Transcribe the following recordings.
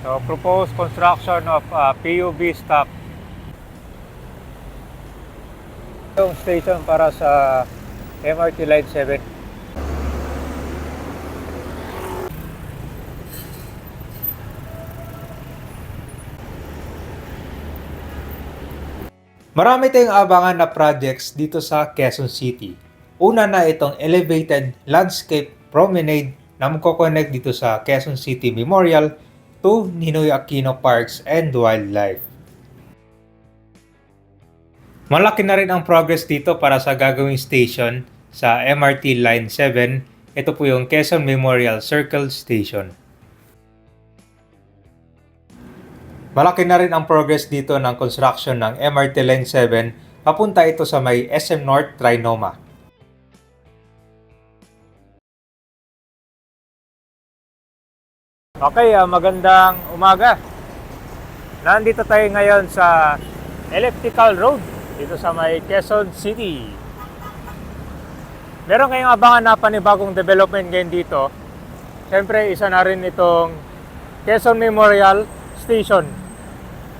So, proposed construction of PUV stop. Yung station para sa MRT Line 7. Marami tayong abangan na projects dito sa Quezon City. Una na itong elevated landscape promenade na magkoconnect dito sa Quezon City Memorial to Ninoy Aquino Parks and Wildlife. Malaki na rin ang progress dito para sa gagawing station sa MRT Line 7. Ito po yung Quezon Memorial Circle Station. Malaki na rin ang progress dito ng construction ng MRT Line 7. Papunta ito sa may SM North Trinoma. Okay, magandang umaga. Nandito tayo ngayon sa Elliptical Road dito sa may Quezon City. Meron kayong abangan na panibagong development ngayon dito. Siyempre, isa na rin itong Quezon Memorial Station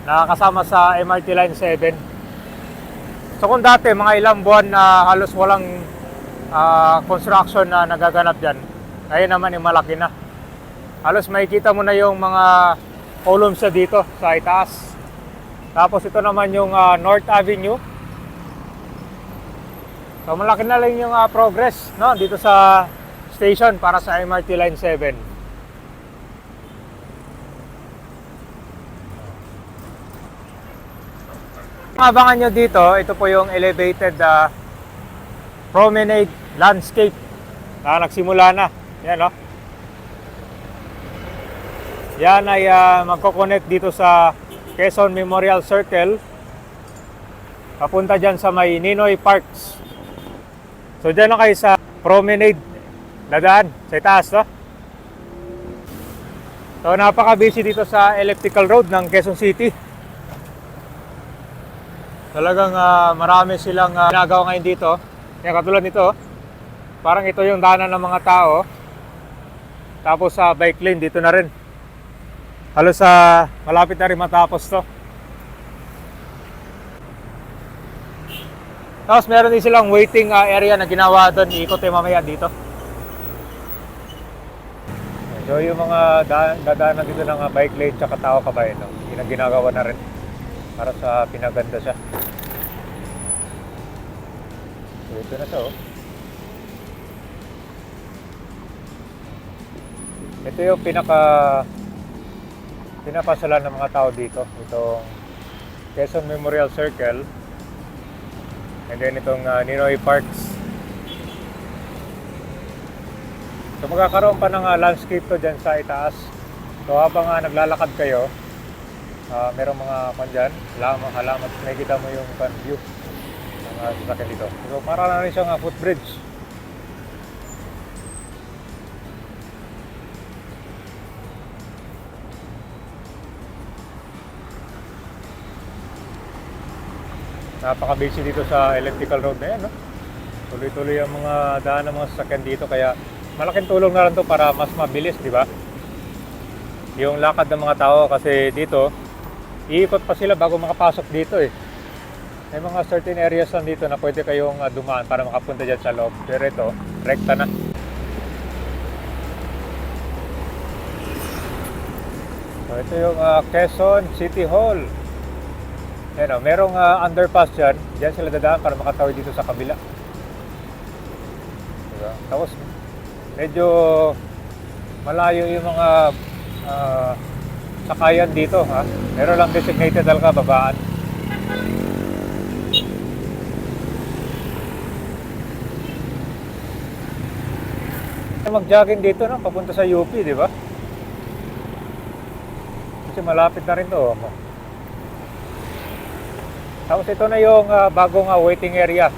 na kasama sa MRT Line 7. So kung dati mga ilang buwan na halos walang construction na nagaganap dyan, ngayon naman malaki na. Halos makikita mo na yung mga columns na dito sa itaas. Tapos ito naman yung North Avenue. So malaki na lang yung progress, no, dito sa station para sa MRT Line 7. Abangan nyo dito, ito po yung elevated promenade landscape na nagsimula na. Yan, no? Yan ay magkoconnect dito sa Quezon Memorial Circle. Papunta dyan sa may Ninoy Parks. So dyan na kayo sa promenade na daan sa itaas, no? So napaka-busy dito sa Elliptical Road ng Quezon City. Talagang marami silang ginagawa ngayon dito. Yan, katulad nito. Parang ito yung daanan ng mga tao. Tapos sa bike lane dito na rin. Halos malapit na rin matapos to. Tapos meron din silang waiting area na ginawa doon. Iikot tayo mamaya dito. So yung mga dadaanan dito ng bike lane tsaka tao kabayan, no? Yun ang ginagawa na rin para sa pinaganda siya. So ito na siya, oh. Ito yung pinapasalan ng mga tao dito. Itong Quezon Memorial Circle. And then itong Ninoy Parks. So magkakaroon pa ng landscape to dyan sa itaas. So habang naglalakad kayo, merong mga dyan, halaman, nakikita mo yung view ng sasakyan dito. So para na rin siyang footbridge. Napaka-busy dito sa Elliptical Road na yan, no? Tuloy-tuloy ang mga daan ng mga sasakyan dito, kaya malaking tulong na rin to para mas mabilis, di ba? Yung lakad ng mga tao, kasi dito iikot pa sila bago makapasok dito eh. May mga certain areas lang dito na pwede kayong dumaan para makapunta dyan sa loob. Pero ito, rekta na. So ito yung Quezon City Hall. Yan, merong underpass dyan. Diyan sila dadaan para makatawid dito sa kabila. Diba? Tapos medyo malayo yung mga sakayan dito, ha? Meron lang designated talaga babaan. Mag-jogging dito, no? Papunta sa UP, di ba? Kasi malapit na rin to. Tapos ito na yung bagong waiting area.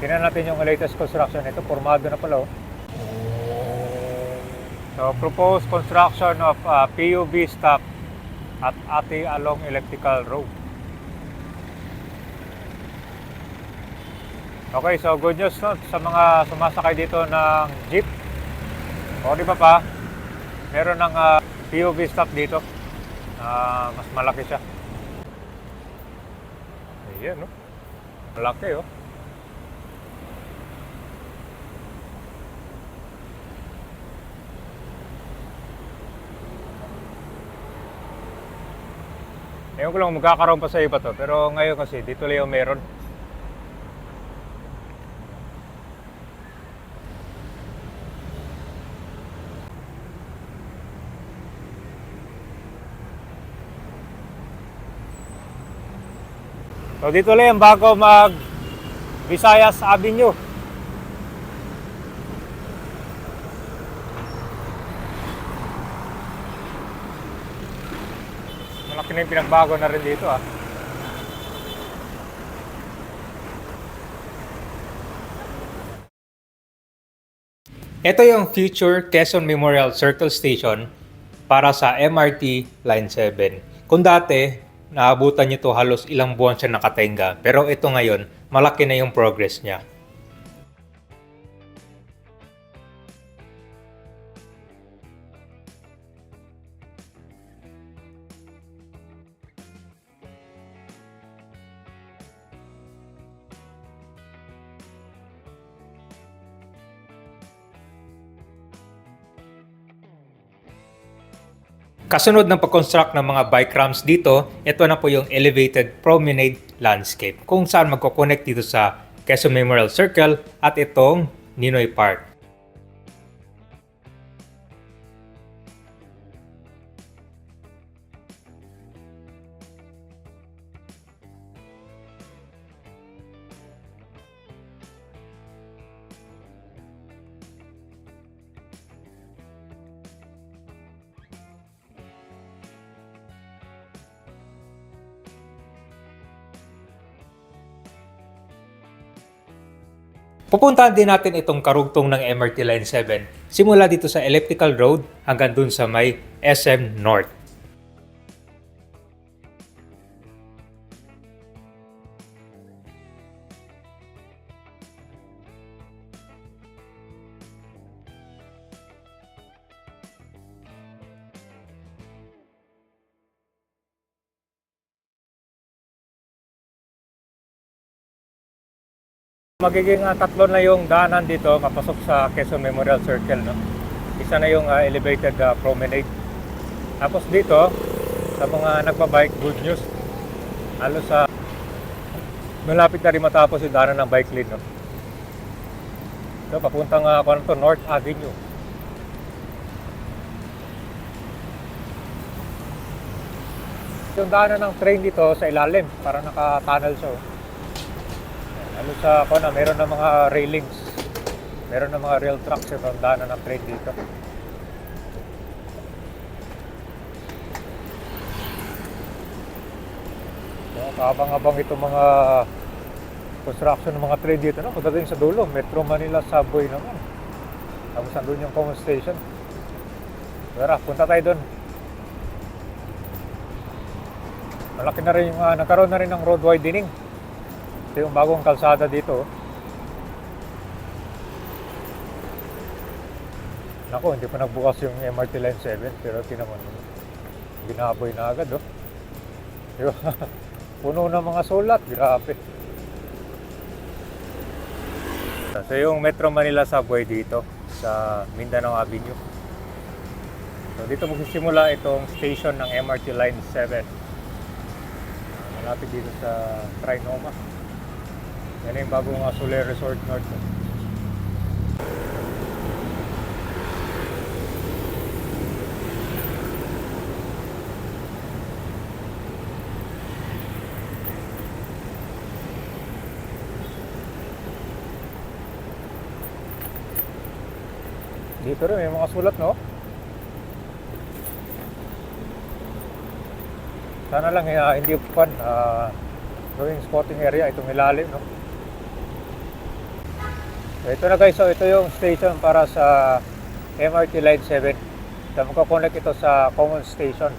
Tingnan natin yung latest construction. Ito, formado na pala, oh. So, proposed construction of PUV stop at Ate along Elliptical Road. Okay, so good news, no, sa mga sumasakay dito ng jeep. O di ba pa, meron ng PUV stop dito. Mas malaki siya. Ayan, no? Malaki, oh. Ewan ko lang magkakaroon pa sa iba to. Pero ngayon kasi, dito lang yung meron. So dito lang yung bago mag Visayas Avenue. Malaki na yung pinagbago na rin dito ah. Ito yung future Quezon Memorial Circle Station para sa MRT Line 7. Kung dati, naabutan nyo to halos ilang buwan siya nakatenga. Pero ito ngayon, malaki na yung progress niya. Kasunod ng pag-construct ng mga bike ramps dito, ito na po yung elevated promenade landscape kung saan magkoconnect dito sa Quezon Memorial Circle at itong Ninoy Park. Pupuntahan din natin itong karugtong ng MRT Line 7 simula dito sa Elliptical Road hanggang dun sa may SM North. Magiging tatlo na yung daanan dito kapasok sa Quezon Memorial Circle. No? Isa na yung elevated promenade. Tapos dito, sa mga nagbabike, good news. Halos sa malapit na rin matapos yung daanan ng bike lane. No? So, papuntang North Avenue. Yung daanan ng train dito sa ilalim, para naka-tunnel siya. Ano sa meron na mga railings. Meron na mga rail tracks yung daanan ng train dito. So, kaabang-abang itong mga construction ng mga train dito. No? Pagdating sa dulo, Metro Manila Subway naman. Tapos nandun yung common station. Tara, punta tayo dun. Malaki na rin yung, nagkaroon na rin ng road widening. Ito yung bagong kalsada dito. Naku, hindi pa nagbukas yung MRT Line 7 pero tinaman mo. Ginaboy na agad oh. Diba? Puno ng mga sulat, grabe. So yung Metro Manila Subway dito sa Mindanao Avenue. So dito magsisimula itong station ng MRT Line 7. Malapit dito sa Trinoma. Yan yung bagong Soler Resort North. Dito rin may mga sulat, no? Sana lang hindi upuan. Going spotting area itong ilalim, no? So, ito na guys, so ito yung station para sa MRT Line 7. So magkoconnect ito sa common station.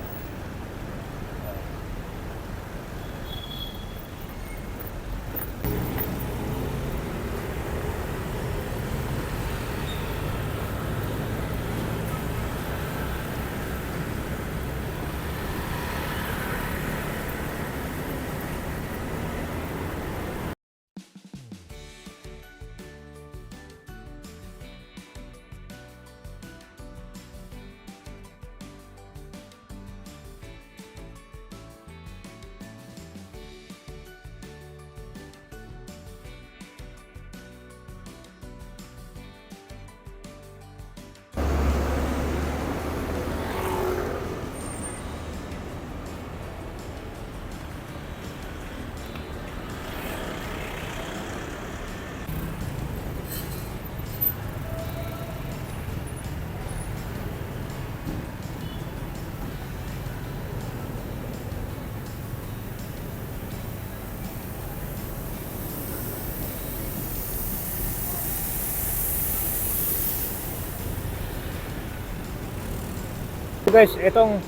Guys, itong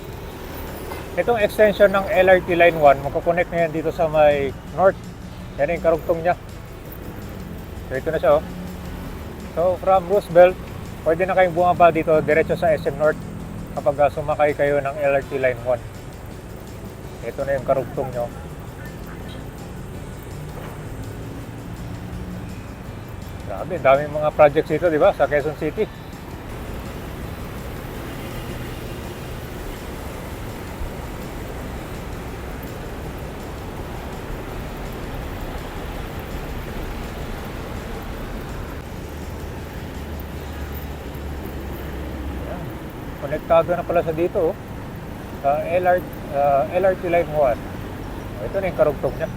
extension ng LRT Line 1, magkoconnect na yan dito sa may north. Yan yung karugtong niya. So ito na siya oh. So from Roosevelt, pwede na kayong bumaba dito diretso sa SM North kapag sumakay kayo ng LRT Line 1. Ito na yung karugtong nyo. Grabe, daming mga projects dito, di ba? Sa Quezon City. Ayan. Konektado na pala sa dito, oh. Sa LRT Line 1. Ito na yung karugtong niya.